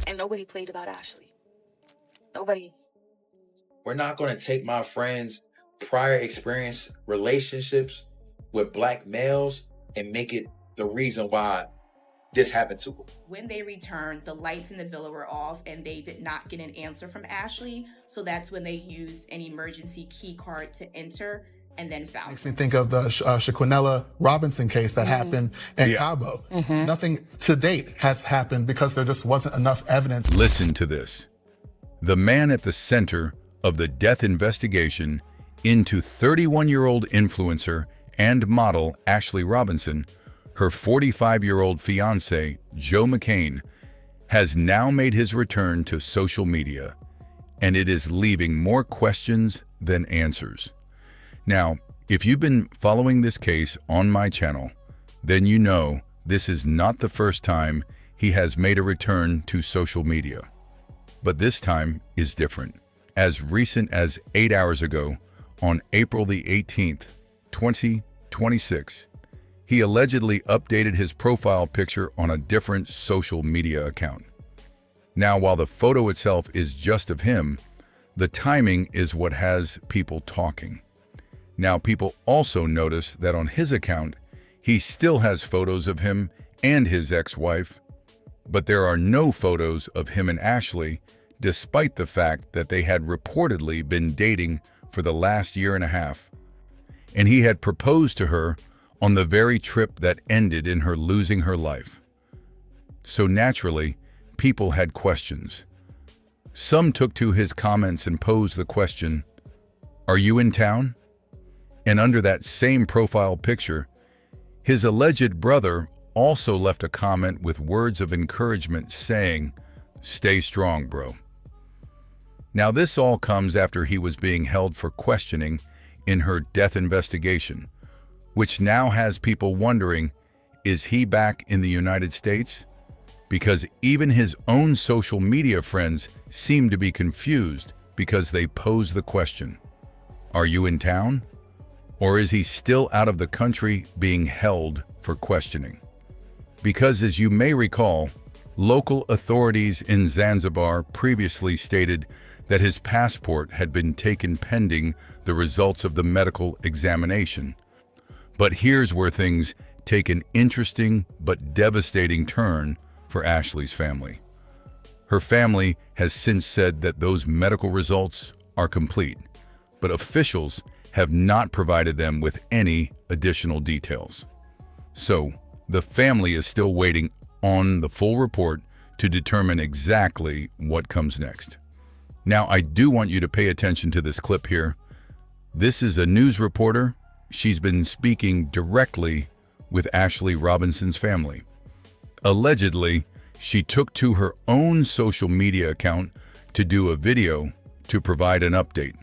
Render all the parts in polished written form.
And nobody played about Ashlee. Nobody. We're not going to take my friend's prior experience relationships with black males and make it the reason why this happened to him. When they returned, the lights in the villa were off and they did not get an answer from Ashlee. So that's when they used an emergency key card to enter and then found Makes me think of the Shaquanella Robinson case that happened in Cabo. Nothing to date has happened because there just wasn't enough evidence. Listen to this. The man at the center of the death investigation into 31-year-old influencer and model Ashlee Robinson, her 45-year-old fiancé, Joe McCain, has now made his return to social media, and it is leaving more questions than answers. Now, if you've been following this case on my channel, then you know this is not the first time he has made a return to social media. But this time is different. As recent as 8 hours ago, on April the 18th, 2026, he allegedly updated his profile picture on a different social media account. Now, while the photo itself is just of him, the timing is what has people talking. Now, people also notice that on his account, he still has photos of him and his ex-wife, but there are no photos of him and Ashlee, despite the fact that they had reportedly been dating for the last year and a half, and he had proposed to her on the very trip that ended in her losing her life. So naturally, people had questions. Some took to his comments and posed the question, "Are you in town?" And under that same profile picture, his alleged brother also left a comment with words of encouragement saying, "Stay strong, bro." Now, this all comes after he was being held for questioning in her death investigation, which now has people wondering, is he back in the United States? Because even his own social media friends seem to be confused because they pose the question, "Are you in town?" Or is he still out of the country being held for questioning? Because as you may recall, local authorities in Zanzibar previously stated that his passport had been taken pending the results of the medical examination. But here's where things take an interesting but devastating turn for Ashlee's family. Her family has since said that those medical results are complete, but officials have not provided them with any additional details. So, the family is still waiting on the full report to determine exactly what comes next. Now, I do want you to pay attention to this clip here. This is a news reporter. She's been speaking directly with Ashlee Robinson's family. Allegedly, she took to her own social media account to do a video to provide an update.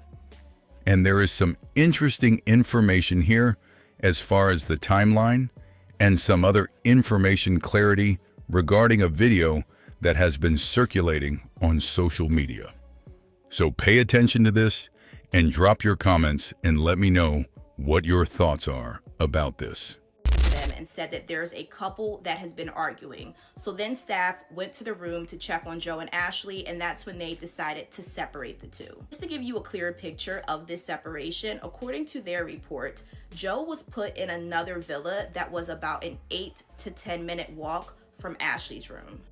And there is some interesting information here as far as the timeline and some other information clarity regarding a video that has been circulating on social media. So pay attention to this and drop your comments and let me know what your thoughts are about this. And said that there's a couple that has been arguing. So then staff went to the room to check on Joe and Ashlee, and that's when they decided to separate the two. Just to give you a clearer picture of this separation, according to their report, Joe was put in another villa that was about an 8 to 10 minute walk from Ashlee's room.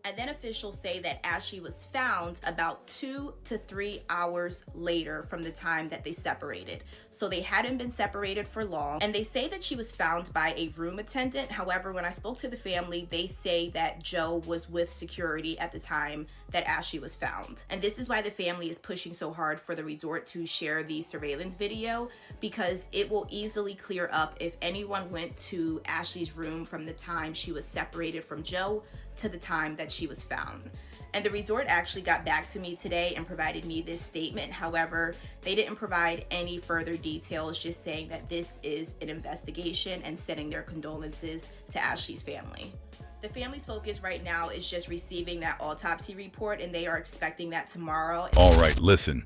And then officials say that Ashlee was found about 2 to 3 hours later from the time that they separated. So they hadn't been separated for long. And they say that she was found by a room attendant. However, when I spoke to the family, they say that Joe was with security at the time that Ashlee was found. And this is why the family is pushing so hard for the resort to share the surveillance video, because it will easily clear up if anyone went to Ashlee's room from the time she was separated from Joe to the time that she was found. And the resort actually got back to me today and provided me this statement. However, they didn't provide any further details, just saying that this is an investigation and sending their condolences to Ashlee's family. The family's focus right now is just receiving that autopsy report, and they are expecting that tomorrow. All right, listen.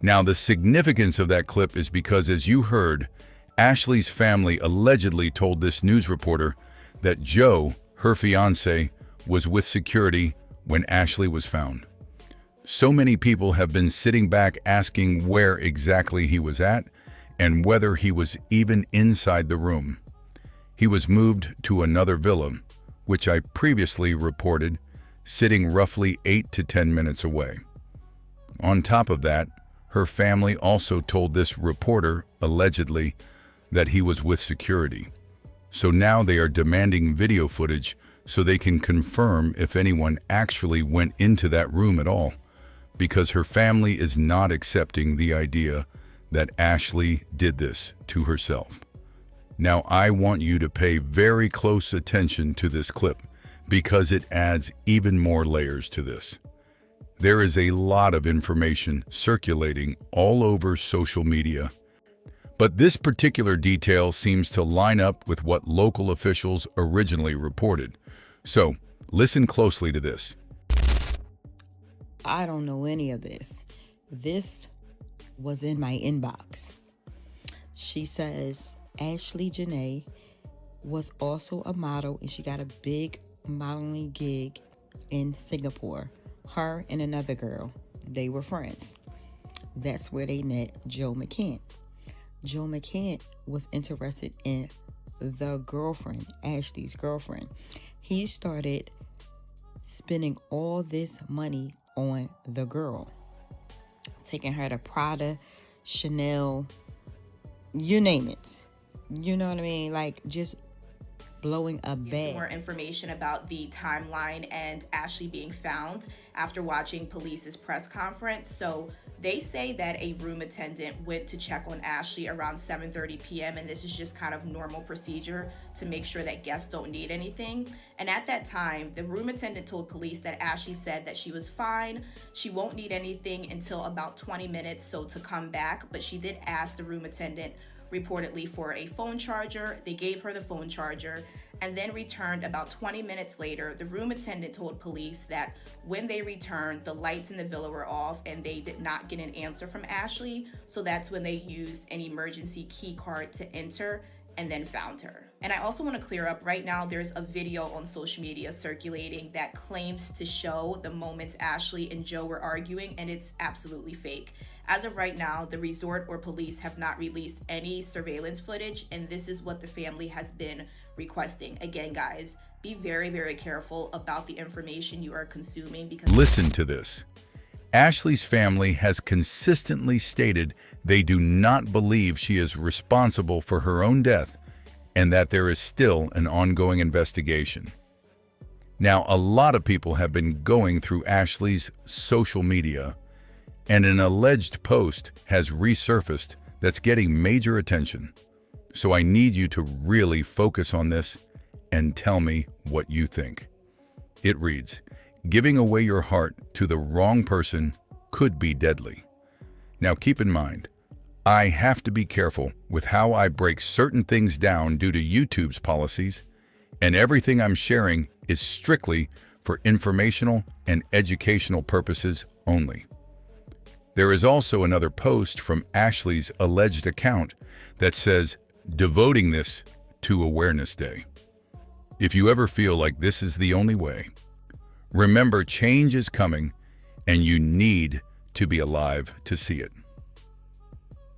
Now, the significance of that clip is because, as you heard, Ashlee's family allegedly told this news reporter that Joe, her fiance, was with security when Ashlee was found. So many people have been sitting back asking where exactly he was at and whether he was even inside the room. He was moved to another villa, which I previously reported, sitting roughly 8 to 10 minutes away. On top of that, her family also told this reporter, allegedly, that he was with security. So now they are demanding video footage so they can confirm if anyone actually went into that room at all, because her family is not accepting the idea that Ashlee did this to herself. Now, I want you to pay very close attention to this clip because it adds even more layers to this. There is a lot of information circulating all over social media, but this particular detail seems to line up with what local officials originally reported. So, listen closely to this. I don't know any of this. This was in my inbox. She says Ashlee Jenae was also a model and she got a big modeling gig in Singapore. Her and another girl, they were friends. That's where they met Joe McCann. Joe McCann was interested in the girlfriend, Ashlee's girlfriend. He started spending all this money on the girl, taking her to Prada, Chanel, you name it. You know what I mean? Like, just blowing a bag. Some more information about the timeline and Ashlee being found after watching police's press conference. So they say that a room attendant went to check on Ashlee around 7:30 p.m. and this is just kind of normal procedure to make sure that guests don't need anything. And at that time, the room attendant told police that Ashlee said that she was fine, she won't need anything until about 20 minutes, so to come back. But she did ask the room attendant reportedly for a phone charger. They gave her the phone charger and then returned about 20 minutes later. The room attendant told police that when they returned, the lights in the villa were off and they did not get an answer from Ashlee. So that's when they used an emergency key card to enter and then found her. And I also want to clear up, right now there's a video on social media circulating that claims to show the moments Ashlee and Joe were arguing, and it's absolutely fake. As of right now, the resort or police have not released any surveillance footage, and this is what the family has been requesting. Again, guys, be very, very careful about the information you are consuming because— Listen to this. Ashlee's family has consistently stated they do not believe she is responsible for her own death and that there is still an ongoing investigation. Now, a lot of people have been going through Ashlee's social media, and an alleged post has resurfaced that's getting major attention. So I need you to really focus on this and tell me what you think. It reads, "Giving away your heart to the wrong person could be deadly." Now keep in mind, I have to be careful with how I break certain things down due to YouTube's policies, and everything I'm sharing is strictly for informational and educational purposes only. There is also another post from Ashlee's alleged account that says, "Devoting this to Awareness Day." If you ever feel like this is the only way, remember change is coming and you need to be alive to see it.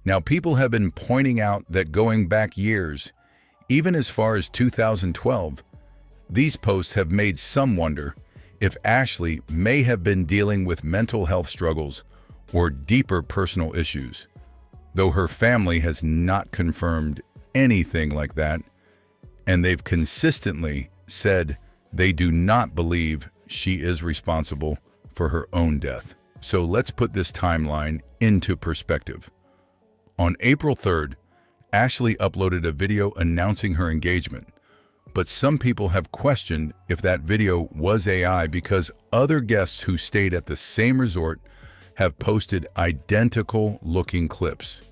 Now, people have been pointing out that going back years, even as far as 2012, these posts have made some wonder if Ashlee may have been dealing with mental health struggles or deeper personal issues, though her family has not confirmed anything like that, and they've consistently said they do not believe she is responsible for her own death. So let's put this timeline into perspective. On April 3rd, Ashlee uploaded a video announcing her engagement, but some people have questioned if that video was AI because other guests who stayed at the same resort have posted identical looking clips,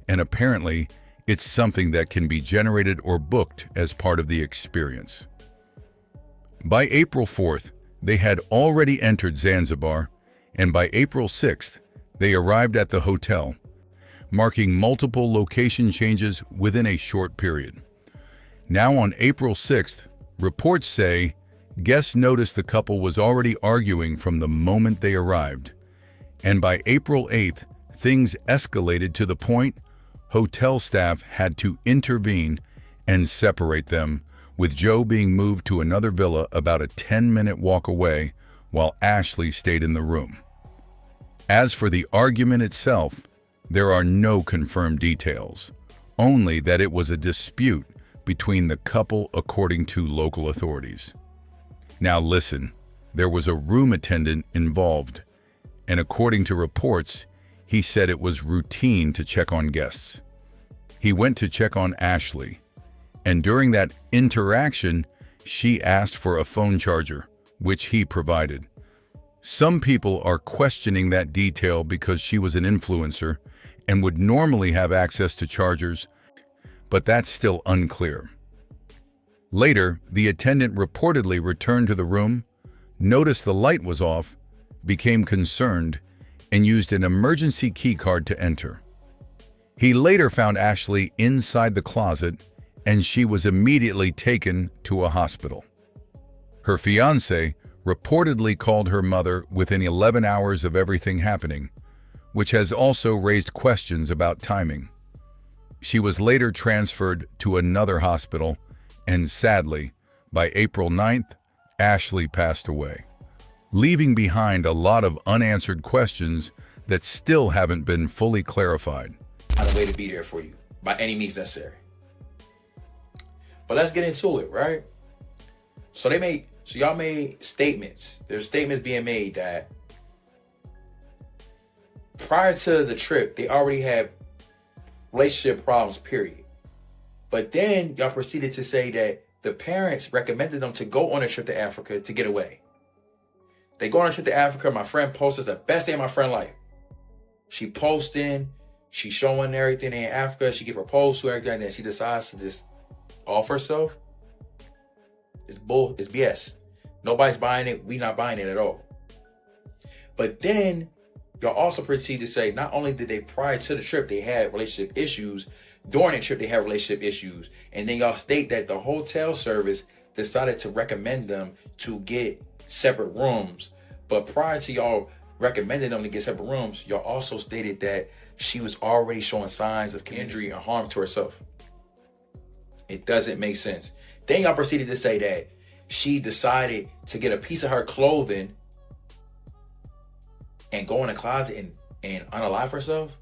and apparently it's something that can be generated or booked as part of the experience. By April 4th, they had already entered Zanzibar, and by April 6th, they arrived at the hotel, marking multiple location changes within a short period. Now on April 6th, reports say Guests noticed the couple was already arguing from the moment they arrived. And by April 8th, things escalated to the point hotel staff had to intervene and separate them, with Joe being moved to another villa about a 10-minute walk away while Ashlee stayed in the room. As for the argument itself, there are no confirmed details, only that it was a dispute between the couple according to local authorities. Now listen, there was a room attendant involved, and according to reports, he said it was routine to check on guests. He went to check on Ashlee, and during that interaction, she asked for a phone charger, which he provided. Some people are questioning that detail because she was an influencer and would normally have access to chargers, but that's still unclear. Later, the attendant reportedly returned to the room, noticed the light was off, became concerned, and used an emergency key card to enter. He later found Ashlee inside the closet, and she was immediately taken to a hospital. Her fiancé reportedly called her mother within 11 hours of everything happening, which has also raised questions about timing. She was later transferred to another hospital, and sadly, by April 9th, Ashlee passed away, leaving behind a lot of unanswered questions that still haven't been fully clarified. On the way to be there for you, by any means necessary. But let's get into it, right? So y'all made statements. There's statements being made that prior to the trip, they already had relationship problems, period. But then y'all proceeded to say that the parents recommended them to go on a trip to Africa to get away. They go on a trip to Africa. My friend posts, it's the best day of my friend's life. She posting, she showing everything in Africa. She get proposed to, everything, and then she decides to just off herself. It's bull. It's BS. Nobody's buying it. We not buying it at all. But then y'all also proceed to say not only did they prior to the trip they had relationship issues, during the trip they had relationship issues, and then y'all state that the hotel service decided to recommend them to get separate rooms. But prior to y'all recommending them to get separate rooms, y'all also stated that she was already showing signs of injury and harm to herself. It doesn't make sense. Then y'all proceeded to say that she decided to get a piece of her clothing and go in the closet and unalive herself.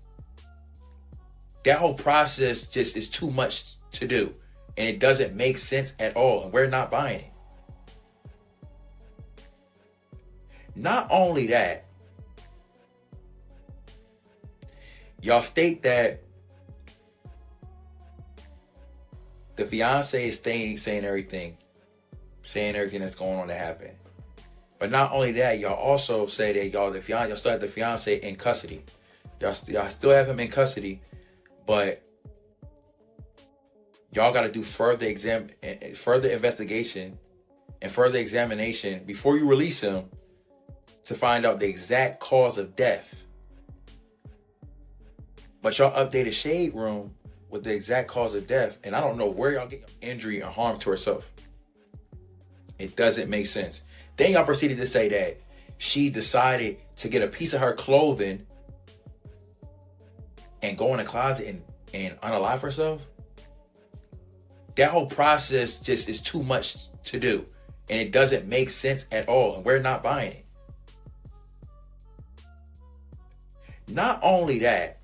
That whole process just is too much to do. And it doesn't make sense at all. And we're not buying it. Not only that, y'all state that the fiance is saying everything that's going on to happen. But not only that, y'all also say that y'all still have the fiance in custody. Y'all still have him in custody, but y'all got to do further investigation and further examination before you release him to find out the exact cause of death. But y'all updated Shade Room with the exact cause of death, and I don't know where y'all get injury or harm to herself. It doesn't make sense. Then y'all proceeded to say that she decided to get a piece of her clothing and go in the closet and unalive herself. That whole process just is too much to do. And it doesn't make sense at all. And we're not buying it. Not only that,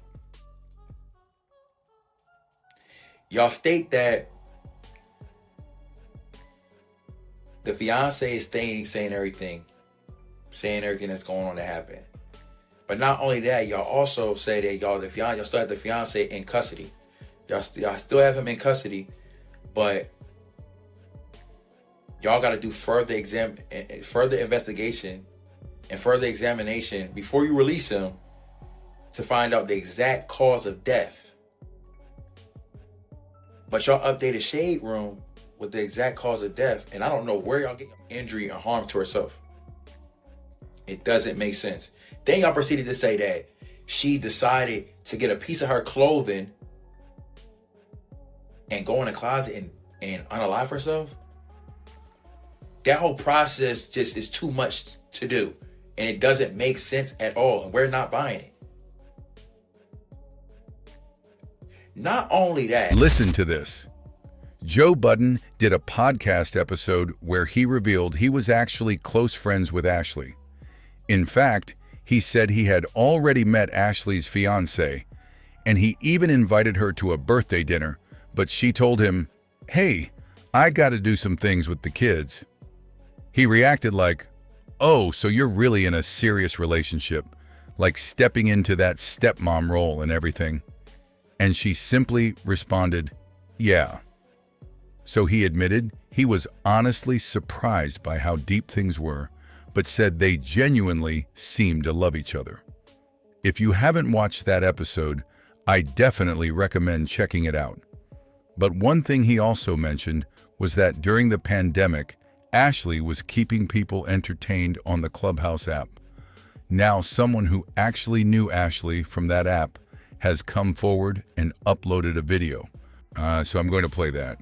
y'all state that the fiance is saying everything that's going on to happen. But not only that, y'all also say that y'all still have the fiance in custody. Y'all still have him in custody, but y'all got to do further investigation and further examination before you release him to find out the exact cause of death. But y'all updated Shade Room with the exact cause of death, and I don't know where y'all get injury or harm to herself. It doesn't make sense. Then y'all proceeded to say that she decided to get a piece of her clothing and go in the closet and unalive herself. That whole process just is too much to do. And it doesn't make sense at all. And we're not buying it. Not only that. Listen to this. Joe Budden did a podcast episode where he revealed he was actually close friends with Ashlee. In fact, he said he had already met Ashlee's fiancé, and he even invited her to a birthday dinner, but she told him, "Hey, I gotta do some things with the kids." He reacted like, "Oh, so you're really in a serious relationship, like stepping into that stepmom role and everything." And she simply responded, "Yeah." So he admitted he was honestly surprised by how deep things were, but said they genuinely seemed to love each other. If you haven't watched that episode, I definitely recommend checking it out. But one thing he also mentioned was that during the pandemic, Ashlee was keeping people entertained on the Clubhouse app. Now, someone who actually knew Ashlee from that app has come forward and uploaded a video. So I'm going to play that.